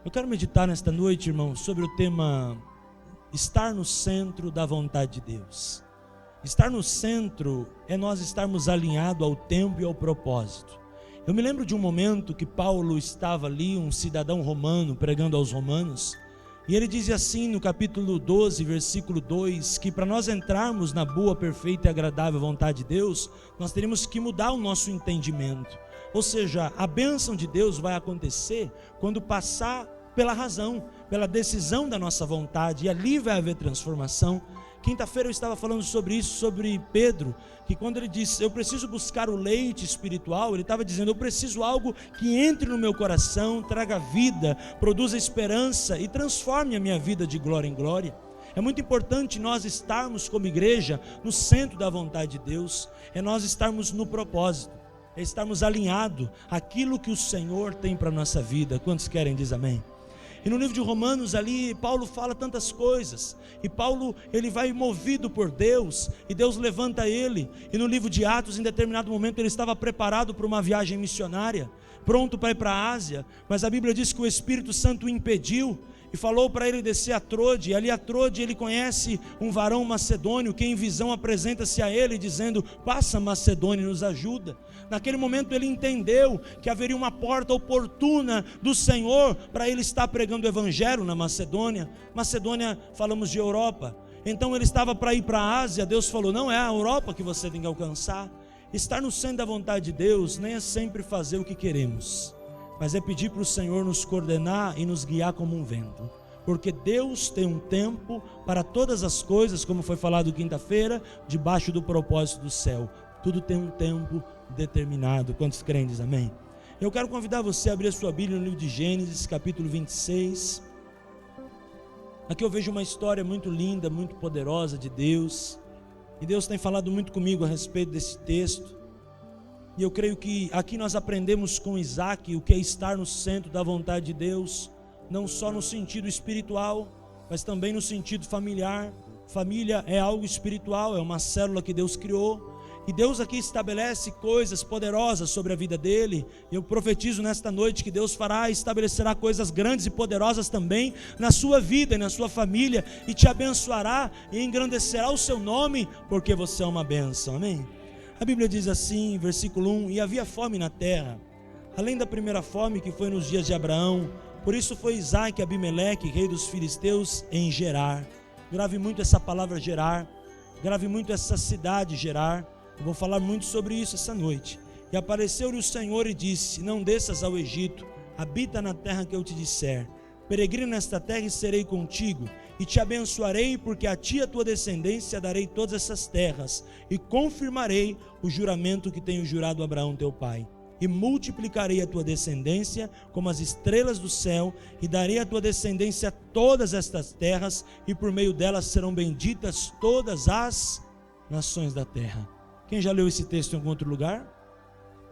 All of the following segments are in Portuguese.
Eu quero meditar nesta noite, irmão, sobre o tema estar no centro da vontade de Deus. Estar no centro é nós estarmos alinhados ao tempo e ao propósito. Eu me lembro de um momento que Paulo estava ali, um cidadão romano, pregando aos romanos, e ele diz assim no capítulo 12, versículo 2, que para nós entrarmos na boa, perfeita e agradável vontade de Deus, nós teríamos que mudar o nosso entendimento. Ou seja, a bênção de Deus vai acontecer quando passar pela razão, pela decisão da nossa vontade, e ali vai haver transformação. Quinta-feira eu estava falando sobre isso, sobre Pedro, que quando ele disse, eu preciso buscar o leite espiritual, ele estava dizendo, eu preciso algo que entre no meu coração, traga vida, produza esperança e transforme a minha vida de glória em glória. É muito importante nós estarmos como igreja no centro da vontade de Deus, é nós estarmos no propósito, é estarmos alinhados àquilo que o Senhor tem para a nossa vida. Quantos querem, diz amém? E no livro de Romanos ali, Paulo fala tantas coisas, e Paulo, ele vai movido por Deus, e Deus levanta ele, e no livro de Atos, em determinado momento, ele estava preparado para uma viagem missionária, pronto para ir para a Ásia, mas a Bíblia diz que o Espírito Santo o impediu, e falou para ele descer a Trode, e ali a Trode ele conhece um varão macedônio, que em visão apresenta-se a ele, dizendo, passa Macedônia e nos ajuda. Naquele momento ele entendeu que haveria uma porta oportuna do Senhor, para ele estar pregando o Evangelho na Macedônia. Macedônia, falamos de Europa, então ele estava para ir para a Ásia. Deus falou, não é a Europa que você tem que alcançar. Estar no centro da vontade de Deus, nem é sempre fazer o que queremos, mas é pedir para o Senhor nos coordenar e nos guiar como um vento, porque Deus tem um tempo para todas as coisas, como foi falado quinta-feira, debaixo do propósito do céu, tudo tem um tempo determinado. Quantos crentes, amém? Eu quero convidar você a abrir a sua Bíblia no livro de Gênesis, capítulo 26, aqui eu vejo uma história muito linda, muito poderosa de Deus, e Deus tem falado muito comigo a respeito desse texto. E eu creio que aqui nós aprendemos com Isaac o que é estar no centro da vontade de Deus, não só no sentido espiritual, mas também no sentido familiar. Família é algo espiritual, é uma célula que Deus criou, e Deus aqui estabelece coisas poderosas sobre a vida dele. Eu profetizo nesta noite que Deus fará, estabelecerá coisas grandes e poderosas também na sua vida e na sua família, e te abençoará e engrandecerá o seu nome, porque você é uma bênção, amém? A Bíblia diz assim, versículo 1, e havia fome na terra, além da primeira fome que foi nos dias de Abraão, por isso foi Isaac e Abimeleque, rei dos filisteus, em Gerar. Grave muito essa palavra Gerar, grave muito essa cidade Gerar, eu vou falar muito sobre isso essa noite. E apareceu-lhe o Senhor e disse, não desças ao Egito, habita na terra que eu te disser, peregrina nesta terra e serei contigo, e te abençoarei, porque a ti e a tua descendência darei todas essas terras, e confirmarei o juramento que tenho jurado a Abraão teu pai, e multiplicarei a tua descendência como as estrelas do céu, e darei à tua descendência todas estas terras, e por meio delas serão benditas todas as nações da terra. Quem já leu esse texto em algum outro lugar?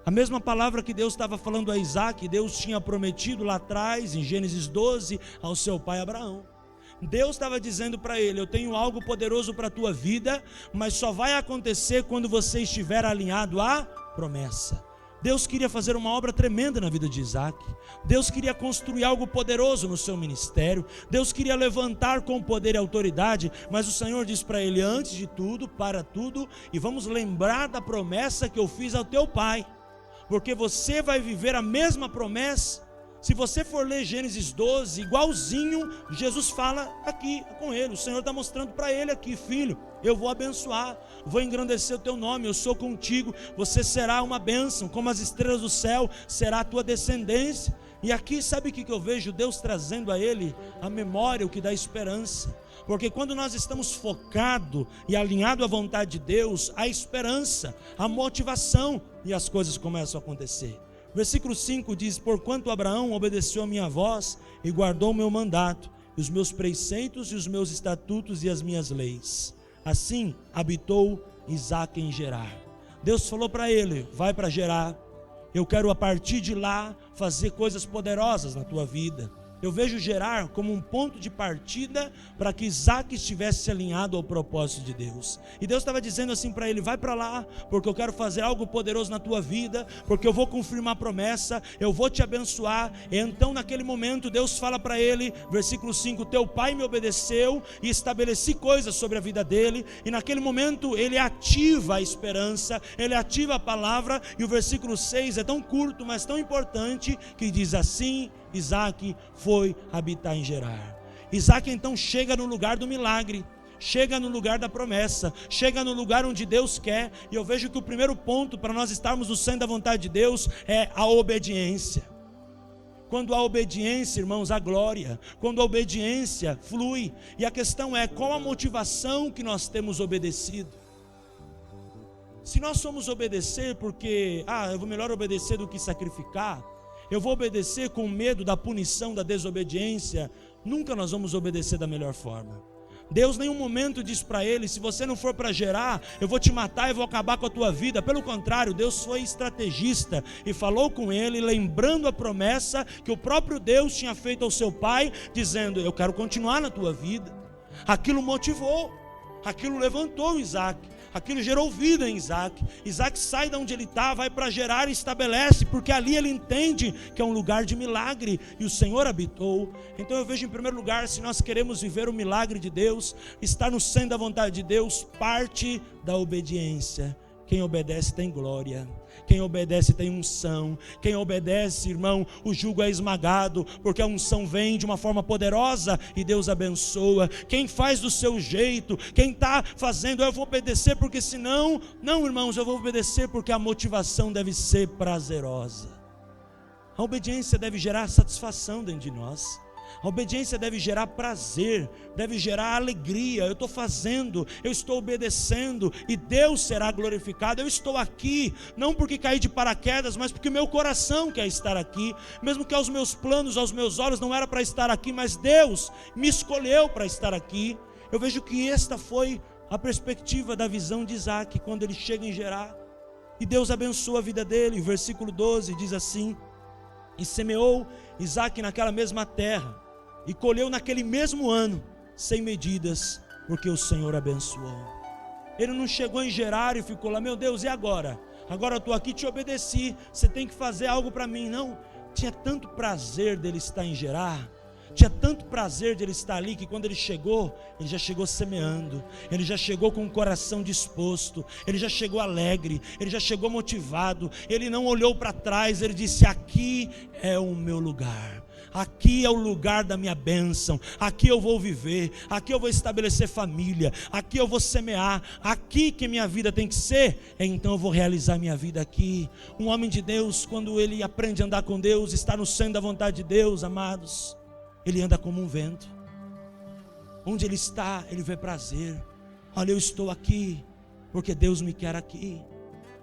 A mesma palavra que Deus estava falando a Isaac, Deus tinha prometido lá atrás, em Gênesis 12, ao seu pai Abraão. Deus estava dizendo para ele, eu tenho algo poderoso para a tua vida, mas só vai acontecer quando você estiver alinhado à promessa. Deus queria fazer uma obra tremenda na vida de Isaac. Deus queria construir algo poderoso no seu ministério. Deus queria levantar com poder e autoridade, mas o Senhor diz para ele, antes de tudo, para tudo, e vamos lembrar da promessa que eu fiz ao teu pai, porque você vai viver a mesma promessa. Se você for ler Gênesis 12, igualzinho, Jesus fala aqui com ele, o Senhor está mostrando para ele aqui, filho, eu vou abençoar, vou engrandecer o teu nome, eu sou contigo, você será uma bênção, como as estrelas do céu, será a tua descendência. E aqui sabe o que eu vejo? Deus trazendo a ele a memória, o que dá esperança, porque quando nós estamos focados e alinhados à vontade de Deus, há esperança, há motivação, e as coisas começam a acontecer. Versículo 5 diz, porquanto Abraão obedeceu a minha voz e guardou o meu mandato, os meus preceitos e os meus estatutos e as minhas leis, assim habitou Isaac em Gerar. Deus falou para ele, vai para Gerar, eu quero a partir de lá fazer coisas poderosas na tua vida. Eu vejo Gerar como um ponto de partida para que Isaac estivesse alinhado ao propósito de Deus. E Deus estava dizendo assim para ele: vai para lá, porque eu quero fazer algo poderoso na tua vida, porque eu vou confirmar a promessa, eu vou te abençoar. E então naquele momento Deus fala para ele, versículo 5, teu pai me obedeceu e estabeleci coisas sobre a vida dele. E naquele momento ele ativa a esperança, ele ativa a palavra. E o versículo 6 é tão curto, mas tão importante, que diz assim: Isaac foi habitar em Gerar. Isaac então chega no lugar do milagre, chega no lugar da promessa, chega no lugar onde Deus quer. E eu vejo que o primeiro ponto para nós estarmos no centro da vontade de Deus é a obediência. Quando há obediência, irmãos, há glória. Quando a obediência flui. E a questão é, qual a motivação que nós temos obedecido? Se nós somos obedecer porque, eu vou melhor obedecer do que sacrificar, eu vou obedecer com medo da punição, da desobediência, nunca nós vamos obedecer da melhor forma. Deus em nenhum momento diz para ele: se você não for para Gerar, eu vou te matar e vou acabar com a tua vida. Pelo contrário, Deus foi estrategista e falou com ele, lembrando a promessa que o próprio Deus tinha feito ao seu pai, dizendo: eu quero continuar na tua vida. Aquilo motivou, aquilo levantou Isaac, aquilo gerou vida em Isaac. Isaac sai de onde ele está, vai para Gerar e estabelece, porque ali ele entende que é um lugar de milagre e o Senhor habitou. Então eu vejo, em primeiro lugar, se nós queremos viver o milagre de Deus, estar no centro da vontade de Deus, parte da obediência. Quem obedece tem glória, quem obedece tem unção, quem obedece, irmão, o jugo é esmagado, porque a unção vem de uma forma poderosa e Deus abençoa. Quem faz do seu jeito, quem está fazendo, eu vou obedecer porque senão, não, irmãos, eu vou obedecer porque a motivação deve ser prazerosa. A obediência deve gerar satisfação dentro de nós. A obediência deve gerar prazer, deve gerar alegria. Eu estou fazendo, eu estou obedecendo e Deus será glorificado. Eu estou aqui, não porque caí de paraquedas, mas porque meu coração quer estar aqui. Mesmo que aos meus planos, aos meus olhos não era para estar aqui, mas Deus me escolheu para estar aqui. Eu vejo que esta foi a perspectiva da visão de Isaac, quando ele chega em Gerar. E Deus abençoa a vida dele. O versículo 12 diz assim: e semeou Isaac naquela mesma terra, e colheu naquele mesmo ano, sem medidas, porque o Senhor abençoou. Ele não chegou em Gerar e ficou lá: meu Deus, e agora? Agora eu estou aqui, te obedeci, você tem que fazer algo para mim. Não, tinha tanto prazer dele estar em Gerar, tinha tanto prazer de ele estar ali, que quando ele já chegou semeando, ele já chegou com o coração disposto, ele já chegou alegre, ele já chegou motivado, ele não olhou para trás, ele disse: aqui é o meu lugar, aqui é o lugar da minha bênção, aqui eu vou viver, aqui eu vou estabelecer família, aqui eu vou semear, aqui que minha vida tem que ser, então eu vou realizar minha vida aqui. Um homem de Deus, quando ele aprende a andar com Deus, está no centro da vontade de Deus, amados, ele anda como um vento. Onde ele está, ele vê prazer. Olha, eu estou aqui porque Deus me quer aqui.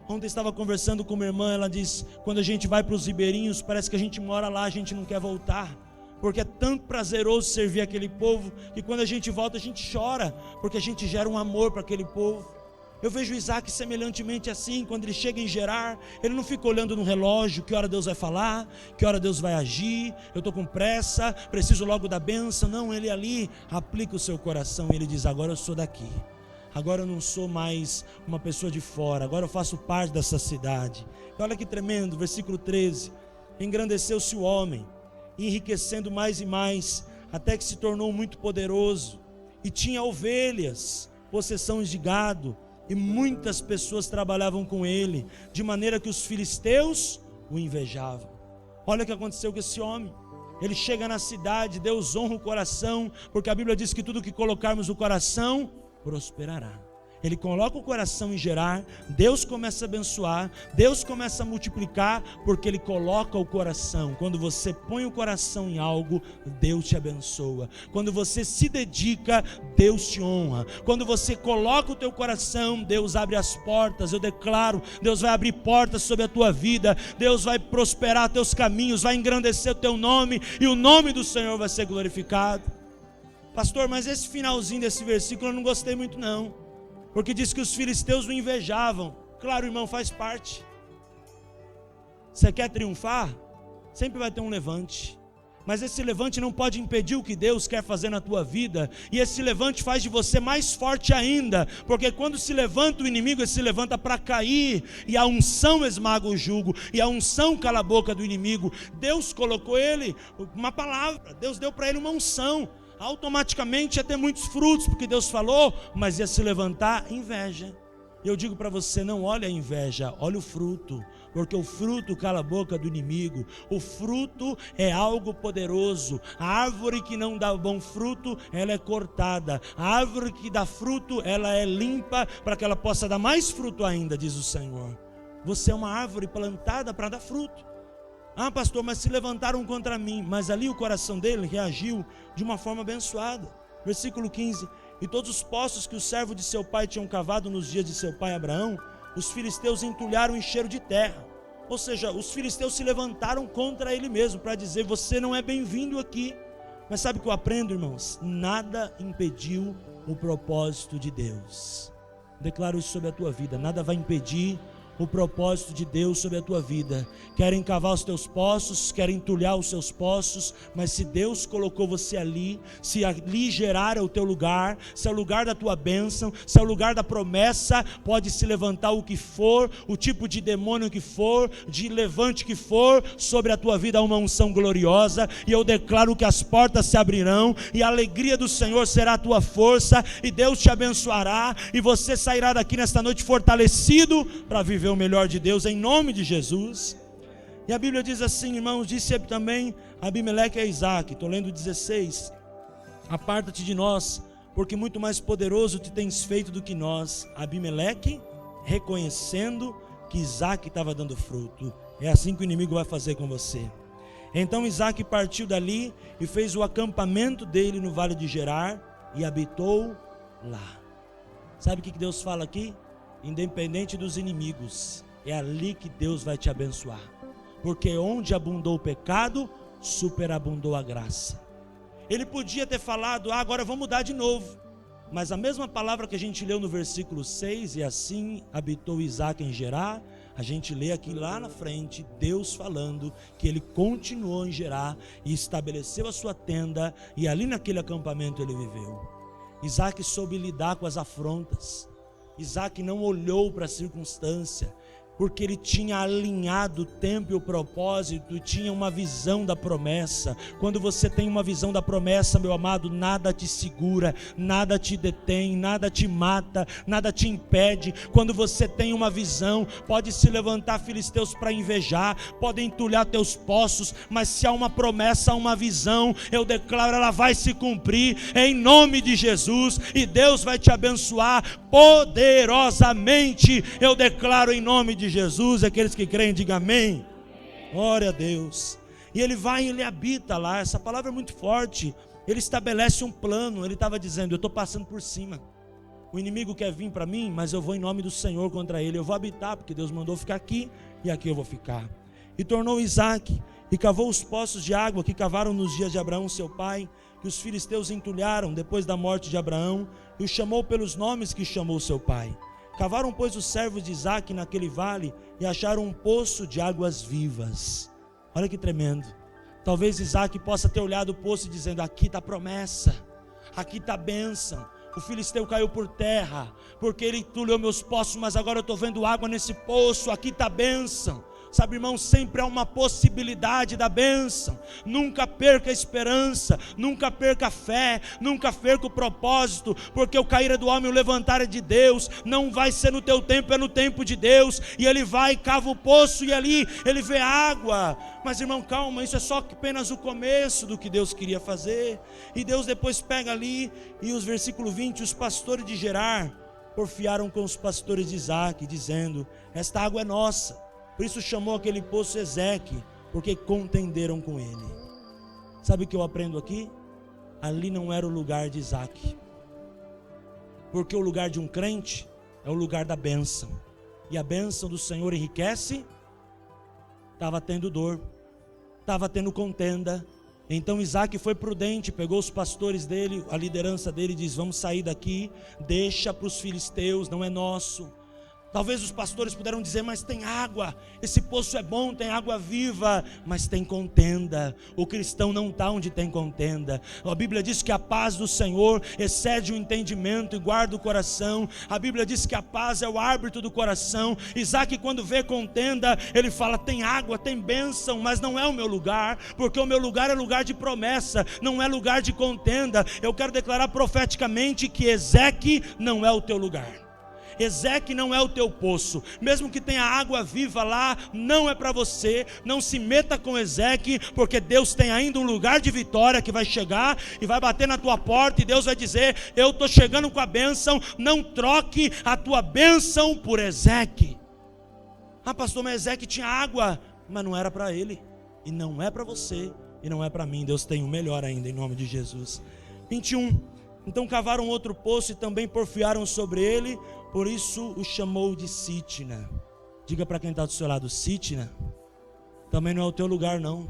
Ontem estava conversando com minha irmã, ela disse: quando a gente vai para os ribeirinhos, parece que a gente mora lá, a gente não quer voltar, porque é tanto prazeroso servir aquele povo, que quando a gente volta a gente chora, porque a gente gera um amor para aquele povo. Eu vejo Isaac semelhantemente assim. Quando ele chega em Gerar, ele não fica olhando no relógio, que hora Deus vai falar, que hora Deus vai agir, eu estou com pressa, preciso logo da bênção. Não, ele ali aplica o seu coração e ele diz: agora eu sou daqui, agora eu não sou mais uma pessoa de fora, agora eu faço parte dessa cidade. E olha que tremendo, versículo 13: engrandeceu-se o homem, enriquecendo mais e mais, até que se tornou muito poderoso, e tinha ovelhas, possessões de gado, e muitas pessoas trabalhavam com ele, de maneira que os filisteus o invejavam. Olha o que aconteceu com esse homem. Ele chega na cidade, Deus honra o coração, porque a Bíblia diz que tudo que colocarmos no coração prosperará. Ele coloca o coração em Gerar, Deus começa a abençoar, Deus começa a multiplicar, porque Ele coloca o coração. Quando você põe o coração em algo, Deus te abençoa. Quando você se dedica, Deus te honra. Quando você coloca o teu coração, Deus abre as portas. Eu declaro, Deus vai abrir portas sobre a tua vida, Deus vai prosperar teus caminhos, vai engrandecer o teu nome, e o nome do Senhor vai ser glorificado. Pastor, mas esse finalzinho desse versículo eu não gostei muito não, porque diz que os filisteus o invejavam. Claro, irmão, faz parte. Você quer triunfar? Sempre vai ter um levante. mas esse levante não pode impedir o que Deus quer fazer na tua vida, e esse levante faz de você mais forte ainda, porque quando se levanta o inimigo, ele se levanta para cair, e a unção esmaga o jugo, e a unção cala a boca do inimigo. Deus colocou ele, uma palavra, Deus deu para ele uma unção, automaticamente ia ter muitos frutos, porque Deus falou, mas ia se levantar inveja. Eu digo para você, não olhe a inveja, olhe o fruto, porque o fruto cala a boca do inimigo. O fruto é algo poderoso. A árvore que não dá bom fruto, ela é cortada. A árvore que dá fruto, ela é limpa para que ela possa dar mais fruto ainda, diz o Senhor. Você é uma árvore plantada para dar fruto. Ah, pastor, mas se levantaram contra mim. Mas ali o coração dele reagiu de uma forma abençoada. Versículo 15: e todos os poços que o servo de seu pai tinham cavado nos dias de seu pai Abraão, os filisteus entulharam e encheram de terra. Ou seja, os filisteus se levantaram contra ele mesmo, para dizer, você não é bem-vindo aqui. Mas sabe o que eu aprendo, irmãos? Nada impediu o propósito de Deus. Declaro isso sobre a tua vida, nada vai impedir o propósito de Deus sobre a tua vida. Querem cavar os teus poços, querem entulhar os seus poços, mas se Deus colocou você ali, se ali gerar é o teu lugar, se é o lugar da tua bênção, se é o lugar da promessa, pode se levantar o que for, o tipo de demônio que for, de levante que for, sobre a tua vida há uma unção gloriosa, e eu declaro que as portas se abrirão, e a alegria do Senhor será a tua força, e Deus te abençoará, e você sairá daqui nesta noite fortalecido, para viver o melhor de Deus, em nome de Jesus. E a Bíblia diz assim, irmãos, disse também Abimeleque a Isaque, estou lendo 16, aparta-te de nós, porque muito mais poderoso te tens feito do que nós. Abimeleque reconhecendo que Isaque estava dando fruto. É assim que o inimigo vai fazer com você. Então Isaque partiu dali e fez o acampamento dele no vale de Gerar e habitou lá. Sabe o que Deus fala aqui? Independente dos inimigos, é ali que Deus vai te abençoar, porque onde abundou o pecado, superabundou a graça. Ele podia ter falado, agora vou mudar de novo, mas a mesma palavra que a gente leu no versículo 6, e assim habitou Isaque em Gerar, a gente lê aqui lá na frente, Deus falando que ele continuou em Gerar e estabeleceu a sua tenda, e ali naquele acampamento ele viveu. Isaque soube lidar com as afrontas. Isaque não olhou para a circunstância, porque ele tinha alinhado o tempo e o propósito, tinha uma visão da promessa. Quando você tem uma visão da promessa, meu amado, nada te segura, nada te detém, nada te mata, nada te impede. Quando você tem uma visão, pode se levantar filisteus para invejar, podem entulhar teus poços, mas se há uma promessa, há uma visão, eu declaro, ela vai se cumprir em nome de Jesus, e Deus vai te abençoar poderosamente. Eu declaro em nome de Jesus. Aqueles que creem, digam amém. Glória a Deus. E ele vai e ele habita lá. Essa palavra é muito forte. Ele estabelece um plano. Ele estava dizendo, eu estou passando por cima, o inimigo quer vir para mim, mas eu vou em nome do Senhor contra ele. Eu vou habitar, porque Deus mandou ficar aqui, e aqui eu vou ficar. E tornou Isaque e cavou os poços de água que cavaram nos dias de Abraão seu pai, que os filisteus entulharam depois da morte de Abraão, e o chamou pelos nomes que chamou seu pai. Cavaram, pois, os servos de Isaque naquele vale e acharam um poço de águas vivas. Olha que tremendo. Talvez Isaque possa ter olhado o poço e dizendo, aqui está a promessa, aqui está a bênção. O filisteu caiu por terra, porque ele entulhou meus poços, mas agora eu estou vendo água nesse poço, aqui está a bênção. Sabe, irmão, sempre há uma possibilidade da bênção. Nunca perca a esperança, nunca perca a fé, nunca perca o propósito, porque o cair é do homem, o levantar é de Deus. Não vai ser no teu tempo, é no tempo de Deus. E ele vai, cava o poço e ali ele vê água. Mas, irmão, calma, isso é só apenas o começo do que Deus queria fazer. E Deus depois pega ali, e os versículo 20, os pastores de Gerar porfiaram com os pastores de Isaque, dizendo, esta água é nossa. Por isso chamou aquele poço Ezeque, porque contenderam com ele. Sabe o que eu aprendo aqui? Ali não era o lugar de Isaque, porque o lugar de um crente é o lugar da bênção, e a bênção do Senhor enriquece. Estava tendo dor, estava tendo contenda. Então Isaque foi prudente, pegou os pastores dele, a liderança dele, e diz, vamos sair daqui, deixa para os filisteus, não é nosso. Talvez os pastores puderam dizer, mas tem água, esse poço é bom, tem água viva, mas tem contenda. O cristão não está onde tem contenda. A Bíblia diz que a paz do Senhor excede o entendimento e guarda o coração. A Bíblia diz que a paz é o árbitro do coração. Isaac, quando vê contenda, ele fala, tem água, tem bênção, mas não é o meu lugar, porque o meu lugar é lugar de promessa, não é lugar de contenda. Eu quero declarar profeticamente que Ezeque não é o teu lugar. Ezeque não é o teu poço, mesmo que tenha água viva lá, não é para você. Não se meta com Ezeque, porque Deus tem ainda um lugar de vitória que vai chegar e vai bater na tua porta, e Deus vai dizer, eu estou chegando com a bênção. Não troque a tua bênção por Ezeque. Ah, pastor, mas Ezeque tinha água, mas não era para ele, e não é para você, e não é para mim. Deus tem o melhor ainda, em nome de Jesus. 21. Então cavaram outro poço e também porfiaram sobre ele, por isso o chamou de Sitna. Diga para quem está do seu lado, Sitna também não é o teu lugar não.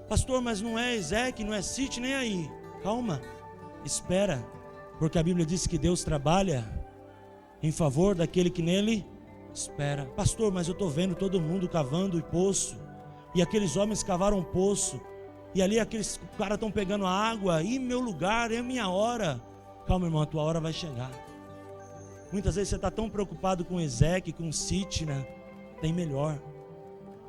Pastor, mas não é Ezeque, não é Sitna, nem aí. Calma, espera, porque a Bíblia diz que Deus trabalha em favor daquele que nele espera. Pastor, mas eu estou vendo todo mundo cavando o poço, e aqueles homens cavaram um poço, e ali aqueles caras estão pegando a água, e meu lugar, é minha hora. Calma, irmão, a tua hora vai chegar. Muitas vezes você está tão preocupado com Ezeque, com Sitna. Tem melhor.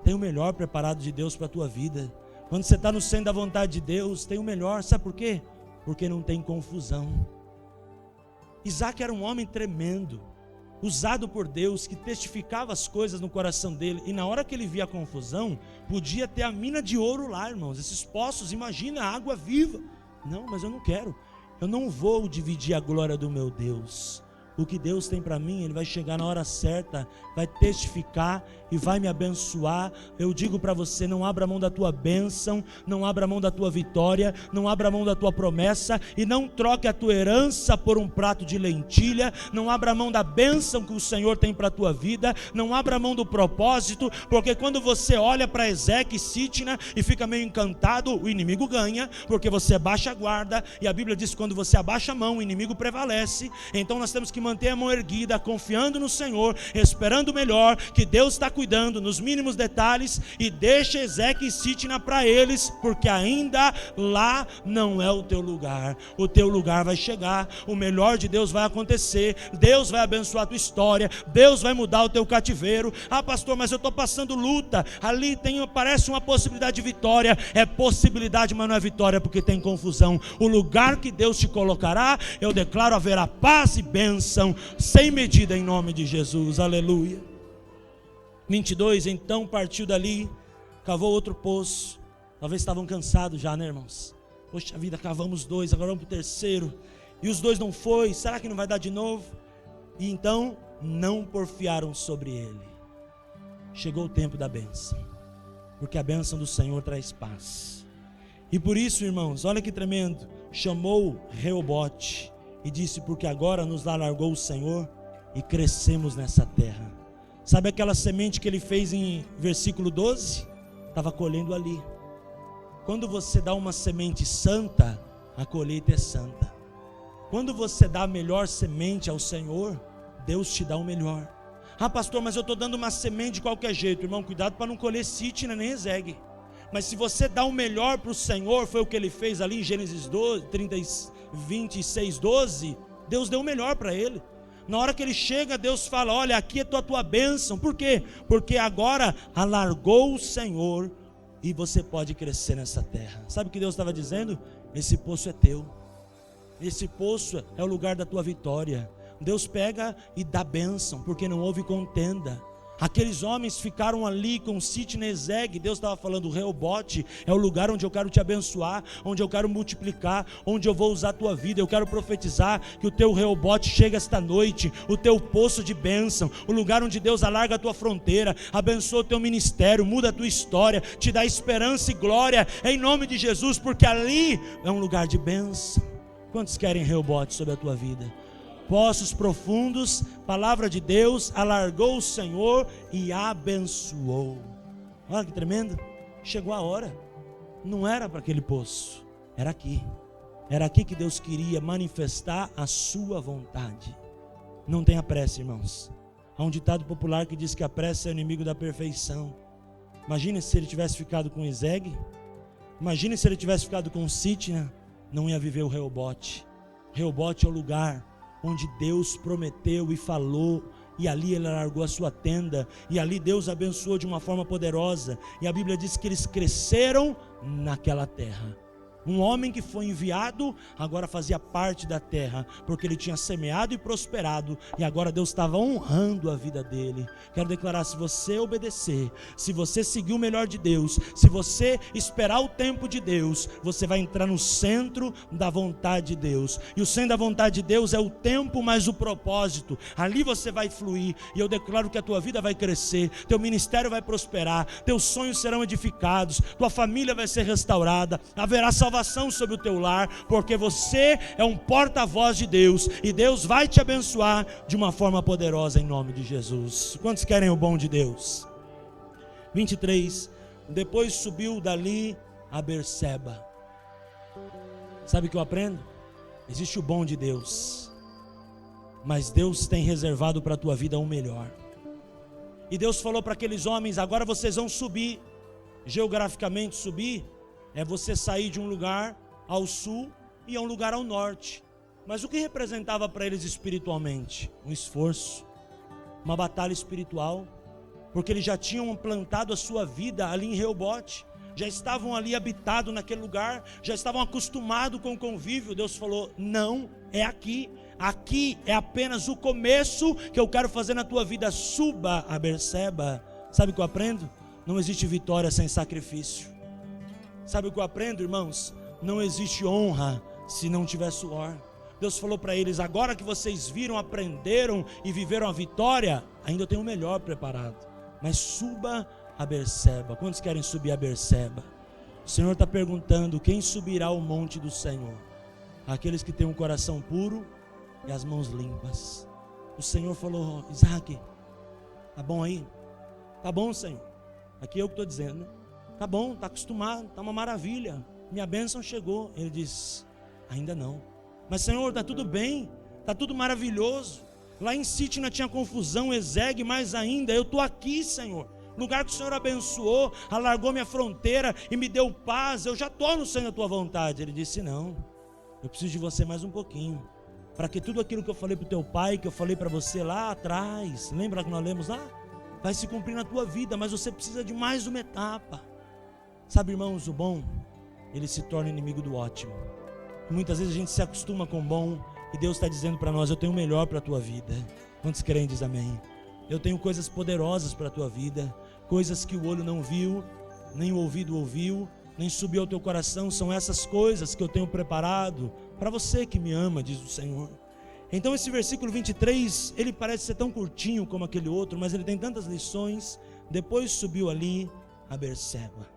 Tem o melhor preparado de Deus para a tua vida. Quando você está no centro da vontade de Deus, tem o melhor. Sabe por quê? Porque não tem confusão. Isaac era um homem tremendo, usado por Deus, que testificava as coisas no coração dele. E na hora que ele via a confusão, podia ter a mina de ouro lá, irmãos. Esses poços, imagina, água viva. Não, mas eu não quero. Eu não vou dividir a glória do meu Deus. O que Deus tem para mim, Ele vai chegar na hora certa, vai testificar e vai me abençoar. Eu digo para você, não abra mão da tua bênção, não abra mão da tua vitória, não abra mão da tua promessa, e não troque a tua herança por um prato de lentilha. Não abra mão da bênção que o Senhor tem para a tua vida, não abra mão do propósito, porque quando você olha para Ezeque e Sitna e fica meio encantado, o inimigo ganha, porque você baixa a guarda, e a Bíblia diz que quando você abaixa a mão, o inimigo prevalece. Então nós temos que manter a mão erguida, confiando no Senhor, esperando o melhor, que Deus está cuidando nos mínimos detalhes, e deixa Ezeque e Sitna para eles, porque ainda lá não é o teu lugar. O teu lugar vai chegar, o melhor de Deus vai acontecer, Deus vai abençoar a tua história, Deus vai mudar o teu cativeiro. Ah, pastor, mas eu estou passando luta, ali parece uma possibilidade de vitória. É possibilidade, mas não é vitória, porque tem confusão. O lugar que Deus te colocará, eu declaro, haverá paz e bênção sem medida, em nome de Jesus, aleluia. 22, então partiu dali, cavou outro poço. Talvez estavam cansados já, né, irmãos? Poxa vida, cavamos 2, agora vamos para o terceiro, e os 2 não foi, será que não vai dar de novo? E então não porfiaram sobre ele. Chegou o tempo da bênção, porque a bênção do Senhor traz paz. E por isso, irmãos, olha que tremendo, chamou Reobote e disse, porque agora nos alargou o Senhor e crescemos nessa terra. Sabe aquela semente que ele fez em versículo 12? Estava colhendo ali. Quando você dá uma semente santa, a colheita é santa. Quando você dá a melhor semente ao Senhor, Deus te dá o melhor. Ah, pastor, mas eu estou dando uma semente de qualquer jeito. Irmão, cuidado para não colher Sitna nem Ezegue. Mas se você dá o melhor para o Senhor, foi o que ele fez ali em Gênesis 26, 12, Deus deu o melhor para ele. Na hora que ele chega, Deus fala, olha, aqui é a tua bênção. Por quê? Porque agora alargou o Senhor e você pode crescer nessa terra. Sabe o que Deus estava dizendo? Esse poço é teu. Esse poço é o lugar da tua vitória. Deus pega e dá bênção, porque não houve contenda. Aqueles homens ficaram ali com Sitna e Ezegue. Deus estava falando, o Reobote é o lugar onde eu quero te abençoar, onde eu quero multiplicar, onde eu vou usar a tua vida. Eu quero profetizar que o teu Reobote chega esta noite, o teu poço de bênção, o lugar onde Deus alarga a tua fronteira, abençoa o teu ministério, muda a tua história, te dá esperança e glória, em nome de Jesus, porque ali é um lugar de bênção. Quantos querem Reobote sobre a tua vida? Poços profundos, palavra de Deus, alargou o Senhor e abençoou. Olha que tremendo, chegou a hora, não era para aquele poço, era aqui que Deus queria manifestar a sua vontade. Não tenha pressa, irmãos. Há um ditado popular que diz que a pressa é o inimigo da perfeição. Imagine se ele tivesse ficado com Iseg. Imagine se ele tivesse ficado com Sitna. Não ia viver o Reobote. Reobote é o lugar onde Deus prometeu e falou, e ali ele largou a sua tenda, e ali Deus abençoou de uma forma poderosa, e a Bíblia diz que eles cresceram naquela terra. Um homem que foi enviado, agora fazia parte da terra, porque ele tinha semeado e prosperado, e agora Deus estava honrando a vida dele. Quero declarar, se você obedecer, se você seguir o melhor de Deus, se você esperar o tempo de Deus, você vai entrar no centro da vontade de Deus, e o centro da vontade de Deus é o tempo mais o propósito. Ali você vai fluir, e eu declaro que a tua vida vai crescer, teu ministério vai prosperar, teus sonhos serão edificados, tua família vai ser restaurada, haverá salvação sobre o teu lar, porque você é um porta-voz de Deus, e Deus vai te abençoar de uma forma poderosa em nome de Jesus. Quantos querem o bom de Deus? 23. Depois subiu dali a Berseba. Sabe o que eu aprendo? Existe o bom de Deus, mas Deus tem reservado para a tua vida o melhor. E Deus falou para aqueles homens: agora vocês vão subir. Geograficamente subir é você sair de um lugar ao sul e a um lugar ao norte. Mas o que representava para eles espiritualmente? Um esforço, uma batalha espiritual, porque eles já tinham plantado a sua vida ali em Reobote, já estavam ali habitados naquele lugar, já estavam acostumados com o convívio. Deus falou: não, é aqui. Aqui é apenas o começo que eu quero fazer na tua vida. Suba a Berseba. Sabe o que eu aprendo? Não existe vitória sem sacrifício. Sabe o que eu aprendo, irmãos? Não existe honra se não tiver suor. Deus falou para eles: agora que vocês viram, aprenderam e viveram a vitória, ainda eu tenho o melhor preparado. Mas suba a Berseba. Quantos querem subir a Berseba? O Senhor está perguntando: quem subirá ao monte do Senhor? Aqueles que têm um coração puro e as mãos limpas. O Senhor falou: Isaac, tá bom aí? Tá bom, Senhor. Aqui é eu que estou dizendo, né? Tá bom, tá acostumado, tá uma maravilha, minha bênção chegou. Ele diz: ainda não. Mas Senhor, tá tudo bem, tá tudo maravilhoso. Lá em Sitna tinha confusão, Eseg mais ainda. Eu estou aqui, Senhor, lugar que o Senhor abençoou, alargou minha fronteira e me deu paz. Eu já estou no centro da tua vontade. Ele disse: não, eu preciso de você mais um pouquinho, para que tudo aquilo que eu falei para o teu pai, que eu falei para você lá atrás, lembra que nós lemos lá? Vai se cumprir na tua vida, mas você precisa de mais uma etapa. Sabe, irmãos, o bom, ele se torna inimigo do ótimo. E muitas vezes a gente se acostuma com o bom, e Deus está dizendo para nós: eu tenho o melhor para a tua vida. Quantos creem, diz amém? Eu tenho coisas poderosas para a tua vida, coisas que o olho não viu, nem o ouvido ouviu, nem subiu ao teu coração. São essas coisas que eu tenho preparado para você que me ama, diz o Senhor. Então esse versículo 23, ele parece ser tão curtinho como aquele outro, mas ele tem tantas lições. Depois subiu ali a Berseba.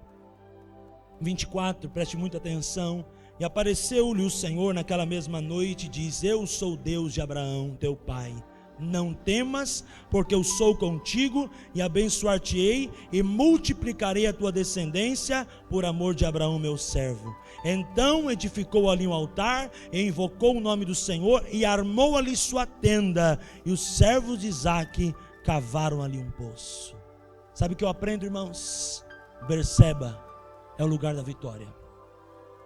24, preste muita atenção. E apareceu-lhe o Senhor naquela mesma noite e diz: eu sou o Deus de Abraão, teu pai. Não temas, porque eu sou contigo, e abençoar-te-ei, e multiplicarei a tua descendência, por amor de Abraão meu servo. Então edificou ali um altar, e invocou o nome do Senhor, e armou ali sua tenda, e os servos de Isaque cavaram ali um poço. Sabe o que eu aprendo, irmãos? Berseba é o lugar da vitória.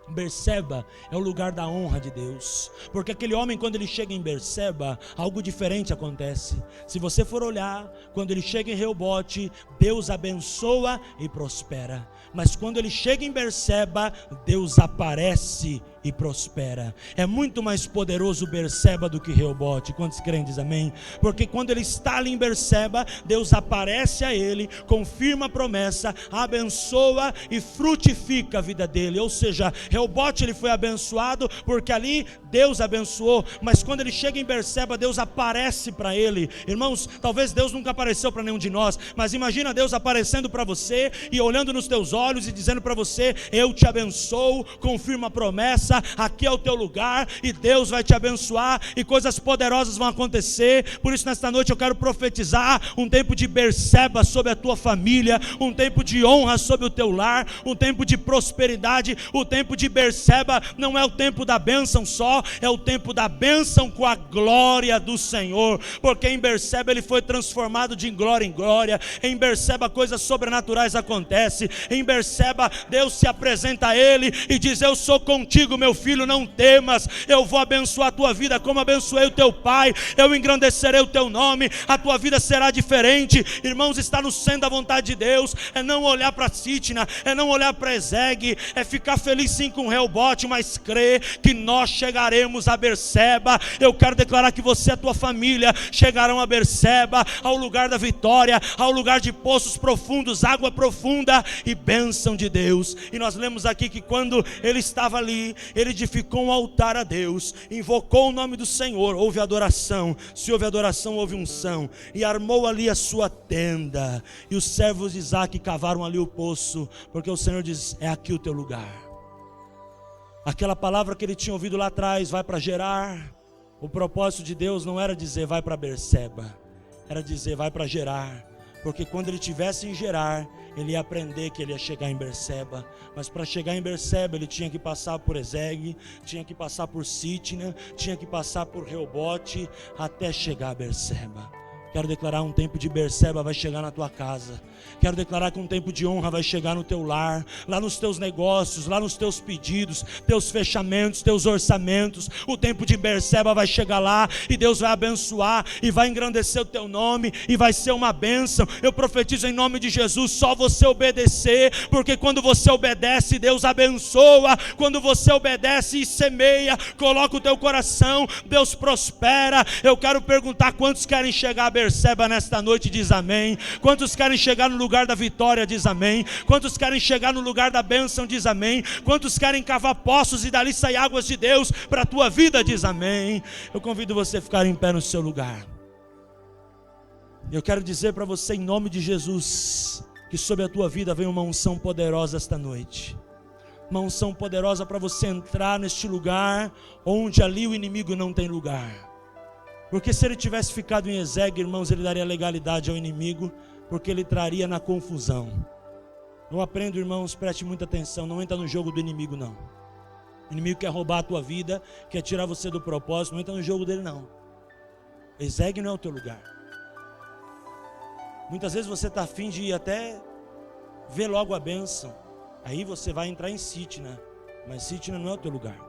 Berseba é o lugar da honra de Deus, porque aquele homem, quando ele chega em Berseba, algo diferente acontece. Se você for olhar, quando ele chega em Reobote, Deus abençoa e prospera. Mas quando ele chega em Berseba, Deus aparece e prospera. É muito mais poderoso Berseba do que Reobote. Quantos creem, diz amém? Porque quando ele está ali em Berseba, Deus aparece a ele, confirma a promessa, abençoa e frutifica a vida dele. Ou seja, Reobote ele foi abençoado porque ali Deus abençoou, mas quando ele chega em Berseba, Deus aparece para ele. Irmãos, talvez Deus nunca apareceu para nenhum de nós, mas imagina Deus aparecendo para você e olhando nos teus olhos e dizendo para você: eu te abençoo, confirma a promessa, força, aqui é o teu lugar, e Deus vai te abençoar, e coisas poderosas vão acontecer. Por isso nesta noite eu quero profetizar um tempo de Berseba sobre a tua família, um tempo de honra sobre o teu lar, um tempo de prosperidade. O tempo de Berseba não é o tempo da bênção só, é o tempo da bênção com a glória do Senhor, porque em Berseba ele foi transformado de glória em glória. Em Berseba coisas sobrenaturais acontecem. Em Berseba Deus se apresenta a ele e diz: eu sou contigo, meu filho, não temas, eu vou abençoar a tua vida como abençoei o teu pai, eu engrandecerei o teu nome, a tua vida será diferente. Irmãos, está no centro da vontade de Deus, é não olhar para Sitna, é não olhar para Ezegue, é ficar feliz sim com o Reobote, mas crer que nós chegaremos a Berseba. Eu quero declarar que você e a tua família chegarão a Berseba, ao lugar da vitória, ao lugar de poços profundos, água profunda e bênção de Deus. E nós lemos aqui que quando ele estava ali, ele edificou um altar a Deus, invocou o nome do Senhor, houve adoração. Se houve adoração, houve unção, e armou ali a sua tenda, e os servos de Isaque cavaram ali o poço, porque o Senhor diz: é aqui o teu lugar. Aquela palavra que ele tinha ouvido lá atrás, vai para Gerar, o propósito de Deus não era dizer vai para Berseba, era dizer vai para Gerar, porque quando ele estivesse em Gerar, ele ia aprender que ele ia chegar em Berseba. Mas para chegar em Berseba ele tinha que passar por Ezegue, tinha que passar por Sitna, tinha que passar por Reobote, até chegar a Berseba. Quero declarar um tempo de Berseba vai chegar na tua casa. Quero declarar que um tempo de honra vai chegar no teu lar, lá nos teus negócios, lá nos teus pedidos, teus fechamentos, teus orçamentos. O tempo de Berseba vai chegar lá, e Deus vai abençoar, e vai engrandecer o teu nome, e vai ser uma bênção. Eu profetizo em nome de Jesus, só você obedecer, porque quando você obedece, Deus abençoa. Quando você obedece e semeia, coloca o teu coração, Deus prospera. Eu quero perguntar: quantos querem chegar a Berseba nesta noite? Diz amém. Quantos querem chegar no lugar da vitória? Diz amém. Quantos querem chegar no lugar da bênção? Diz amém. Quantos querem cavar poços e dali sair águas de Deus para a tua vida? Diz amém. Eu convido você a ficar em pé no seu lugar. Eu quero dizer para você em nome de Jesus, que sobre a tua vida vem uma unção poderosa esta noite. Uma unção poderosa para você entrar neste lugar onde ali o inimigo não tem lugar. Porque se ele tivesse ficado em Ezegue, irmãos, ele daria legalidade ao inimigo, porque ele traria na confusão. Eu aprendo, irmãos, preste muita atenção, não entra no jogo do inimigo não. O inimigo quer roubar a tua vida, quer tirar você do propósito, não entra no jogo dele não. Ezegue não é o teu lugar. Muitas vezes você está afim de ir até ver logo a bênção, aí você vai entrar em Sitna, mas Sitna não é o teu lugar.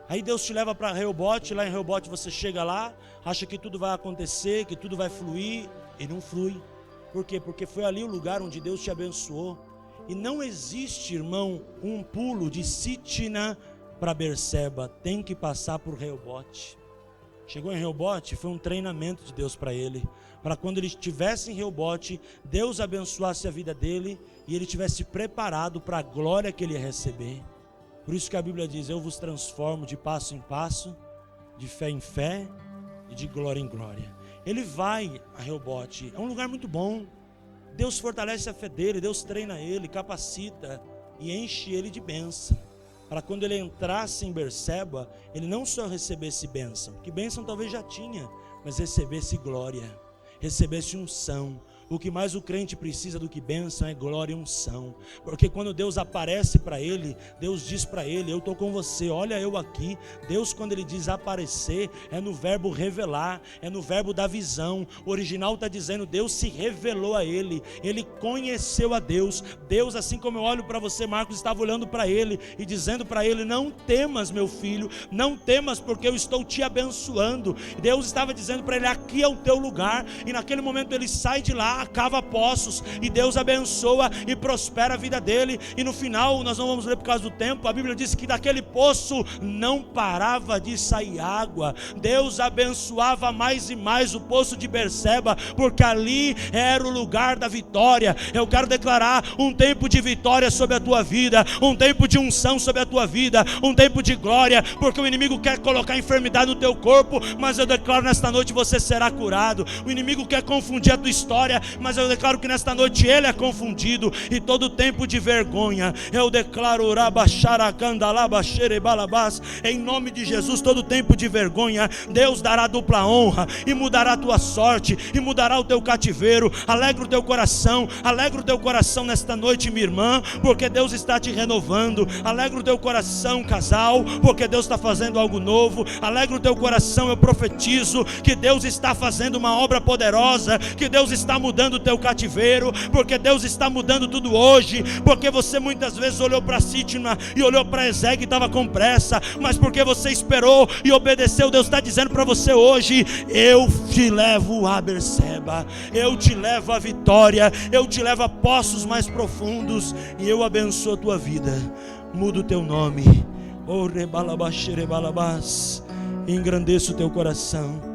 Aí Deus te leva para Reobote, lá em Reobote você chega lá, acha que tudo vai acontecer, que tudo vai fluir, e não flui. Por quê? Porque foi ali o lugar onde Deus te abençoou. E não existe, irmão, um pulo de Sitna para Berseba, tem que passar por Reobote. Chegou em Reobote, foi um treinamento de Deus para ele, para quando ele estivesse em Reobote, Deus abençoasse a vida dele, e ele estivesse preparado para a glória que ele ia receber. Por isso que a Bíblia diz: eu vos transformo de passo em passo, de fé em fé e de glória em glória. Ele vai a Reobote, é um lugar muito bom. Deus fortalece a fé dele, Deus treina ele, capacita e enche ele de bênção, para quando ele entrasse em Berseba, ele não só recebesse bênção, que bênção talvez já tinha, mas recebesse glória, recebesse unção. O que mais o crente precisa do que bênção é glória e unção, porque quando Deus aparece para ele, Deus diz para ele: eu estou com você, olha eu aqui. Deus, quando ele diz aparecer, é no verbo revelar, é no verbo da visão. O original está dizendo: Deus se revelou a ele, ele conheceu a Deus. Deus, assim como eu olho para você, Marcos, estava olhando para ele e dizendo para ele: não temas, meu filho, não temas, porque eu estou te abençoando. Deus estava dizendo para ele: aqui é o teu lugar. E naquele momento ele sai de lá, cava poços, e Deus abençoa e prospera a vida dele. E no final, nós não vamos ler por causa do tempo, a Bíblia diz que daquele poço não parava de sair água. Deus abençoava mais e mais o poço de Berseba, porque ali era o lugar da vitória. Eu quero declarar um tempo de vitória sobre a tua vida, um tempo de unção sobre a tua vida, um tempo de glória, porque o inimigo quer colocar enfermidade no teu corpo, mas eu declaro nesta noite: você será curado. O inimigo quer confundir a tua história, mas eu declaro que nesta noite ele é confundido, e todo tempo de vergonha, eu declaro, em nome de Jesus, todo tempo de vergonha, Deus dará dupla honra, e mudará a tua sorte, e mudará o teu cativeiro. Alegra o teu coração, alegra o teu coração nesta noite, minha irmã, porque Deus está te renovando. Alegra o teu coração, casal, porque Deus está fazendo algo novo. Alegra o teu coração, eu profetizo que Deus está fazendo uma obra poderosa, que Deus está mudando o teu cativeiro, porque Deus está mudando tudo hoje. Porque você muitas vezes olhou para Sitna e olhou para Ezeg e estava com pressa, mas porque você esperou e obedeceu, Deus está dizendo para você hoje: eu te levo a Berseba, eu te levo à vitória, eu te levo a poços mais profundos, e eu abençoo a tua vida. Muda o teu nome, engrandeça o teu coração.